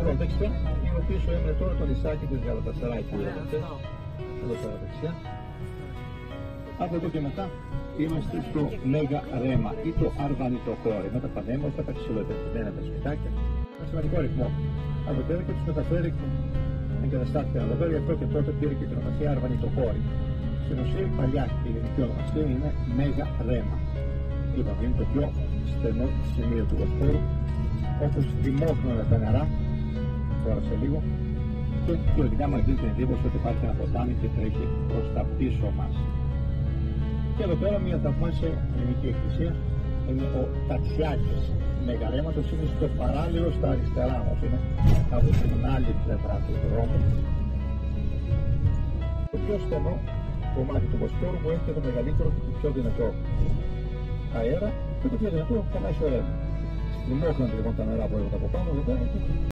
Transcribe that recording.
Εδώ δεξιά, λίγο πίσω έμεινε τώρα το νησάκι της Γαλατασαράη που είδατε. Εδώ πέρα δεξιά. Από εδώ και μετά είμαστε στο Μέγα Ρέμα ή το Αρβανιτοχώρι με τα πανέμορφα, τα ξυλοδετημένα τα σπιτάκια. Με σημαντικό ρυθμό. Από εδώ και τους μεταφέρει, εγκαταστάθηκαν εδώ πέρα, γι' αυτό και τότε πήρε και την ονομασία Αρβανιτοχώρι. Στην ουσία η παλιά η ελληνική ονομασία είναι Μέγα Ρέμα. Είπαμε, είναι το πιο στενό σημείο του Βοσπόρου, όπως δημόχνονται τα νερά, τώρα σε λίγο, και θεωρητικά μας δίνει την εντύπωση ότι υπάρχει ένα ποτάμι και τρέχει προς τα πίσω μας. Και εδώ πέρα μια θαυμάσια ελληνική εκκλησία είναι ο Τατσιάκης Μεγαρέματος, είναι στο παράλληλο στα αριστερά μας, είναι από την άλλη πλευρά του δρόμου. Το πιο στενό κομμάτι του Βοσπόρου που έχει και το μεγαλύτερο και το πιο δυνατό αέρα και το πιο δυνατό περάσει ο Ρέμα. Δημόχνονται λοιπόν τα νερά που έρχονται από πάνω εδώ πέρα.